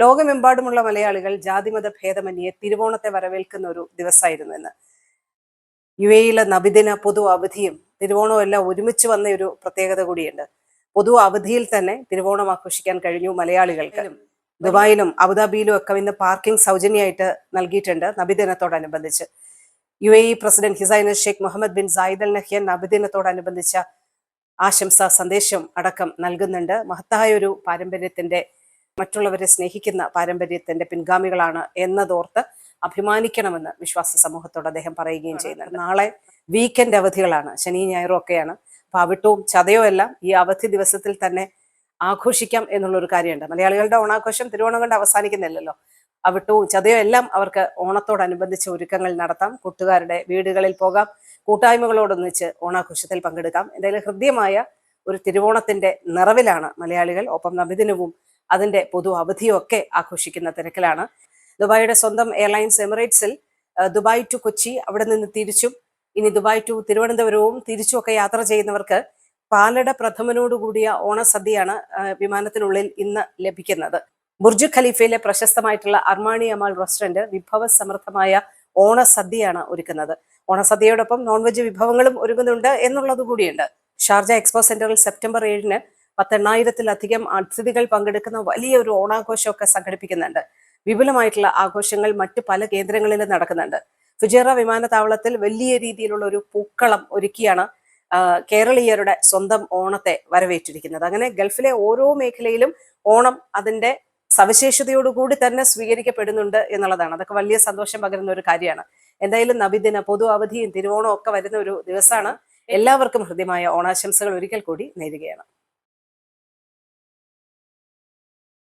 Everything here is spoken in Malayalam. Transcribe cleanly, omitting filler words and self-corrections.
ലോകമെമ്പാടുമുള്ള മലയാളികൾ ജാതിമത ഭേദമന്യേ തിരുവോണത്തെ വരവേൽക്കുന്ന ഒരു ദിവസമായിരുന്നു ഇന്ന്. UAE നബിദിന പൊതു അവധിയും തിരുവോണവും എല്ലാം ഒരുമിച്ച് വന്ന ഒരു പ്രത്യേകത കൂടിയുണ്ട്. പൊതു അവധിയിൽ തന്നെ തിരുവോണം ആഘോഷിക്കാൻ കഴിഞ്ഞു മലയാളികൾക്ക്. ദുബായിലും അബുദാബിയിലും ഒക്കെ ഇന്ന് പാർക്കിംഗ് സൗജന്യമായിട്ട് നൽകിയിട്ടുണ്ട് നബിദിനത്തോടനുബന്ധിച്ച്. UAE president his highness Sheikh Mohammed bin Zayed Al Nahyan നബിദിനത്തോടനുബന്ധിച്ച ആശംസാ സന്ദേശം അടക്കം നൽകുന്നുണ്ട്. മഹത്തായ ഒരു പാരമ്പര്യത്തിന്റെ, മറ്റുള്ളവരെ സ്നേഹിക്കുന്ന പാരമ്പര്യത്തിന്റെ പിൻഗാമികളാണ് എന്നതോർത്ത് അഭിമാനിക്കണമെന്ന് വിശ്വാസ സമൂഹത്തോട് അദ്ദേഹം പറയുകയും ചെയ്യുന്നുണ്ട്. നാളെ വീക്കെൻഡ് അവധികളാണ്, ശനി ഞായറും ഒക്കെയാണ്. അപ്പൊ അവിട്ടവും ചതയോ എല്ലാം ഈ അവധി ദിവസത്തിൽ തന്നെ ആഘോഷിക്കാം എന്നുള്ളൊരു കാര്യമുണ്ട്. മലയാളികളുടെ ഓണാഘോഷം തിരുവോണം കൊണ്ട് അവസാനിക്കുന്നില്ലല്ലോ. അവിട്ടവും ചതയോ എല്ലാം അവർക്ക് ഓണത്തോടനുബന്ധിച്ച് ഒരുക്കങ്ങൾ നടത്താം, കൂട്ടുകാരുടെ വീടുകളിൽ പോകാം, കൂട്ടായ്മകളോടൊന്നിച്ച് ഓണാഘോഷത്തിൽ പങ്കെടുക്കാം. എന്തായാലും ഹൃദ്യമായ ഒരു തിരുവോണത്തിന്റെ നിറവിലാണ് മലയാളികൾ. ഒപ്പം നബിദിനവും അതിന്റെ പൊതു അവധിയും ഒക്കെ ആഘോഷിക്കുന്ന തിരക്കിലാണ്. ദുബായിയുടെ സ്വന്തം എയർലൈൻസ് എമിറേറ്റ്സിൽ ദുബായ് ടു കൊച്ചി, അവിടെ നിന്ന് തിരിച്ചും ഇനി ദുബായ് ടു തിരുവനന്തപുരവും തിരിച്ചുമൊക്കെ യാത്ര ചെയ്യുന്നവർക്ക് പാലട പ്രഥമനോടുകൂടിയ ഓണസദ്യയാണ് വിമാനത്തിനുള്ളിൽ ഇന്ന് ലഭിക്കുന്നത്. ബുർജ് ഖലീഫയിലെ പ്രശസ്തമായിട്ടുള്ള അർമാണി അമാൽ റെസ്റ്റോറന്റ് വിഭവസമൃദ്ധമായ ഓണസദ്യയാണ് ഒരുക്കുന്നത്. ഓണസദ്യയോടൊപ്പം നോൺ വെജ് വിഭവങ്ങളും ഒരുങ്ങുന്നുണ്ട് എന്നുള്ളത് കൂടിയുണ്ട്. ഷാർജ എക്സ്പോ സെന്ററിൽ സെപ്റ്റംബർ 7-ന് 10,000-ലധികം അതിഥികൾ പങ്കെടുക്കുന്ന വലിയൊരു ഓണാഘോഷമൊക്കെ സംഘടിപ്പിക്കുന്നുണ്ട്. വിപുലമായിട്ടുള്ള ആഘോഷങ്ങൾ മറ്റ് പല കേന്ദ്രങ്ങളിലും നടക്കുന്നുണ്ട്. ഫുജേറ വിമാനത്താവളത്തിൽ വലിയ രീതിയിലുള്ള ഒരു പൂക്കളം ഒരുക്കിയാണ് കേരളീയരുടെ സ്വന്തം ഓണത്തെ വരവേറ്റിരിക്കുന്നത്. അങ്ങനെ ഗൾഫിലെ ഓരോ മേഖലയിലും ഓണം അതിന്റെ സവിശേഷതയോടുകൂടി തന്നെ സ്വീകരിക്കപ്പെടുന്നുണ്ട് എന്നുള്ളതാണ്. അതൊക്കെ വലിയ സന്തോഷം പകരുന്ന ഒരു കാര്യമാണ്. എന്തായാലും നബിദിന പൊതു അവധിയും തിരുവോണവും ഒക്കെ വരുന്ന ഒരു ദിവസമാണ്. എല്ലാവർക്കും ഹൃദ്യമായ ഓണാശംസകൾ ഒരിക്കൽ കൂടി നേരുകയാണ്.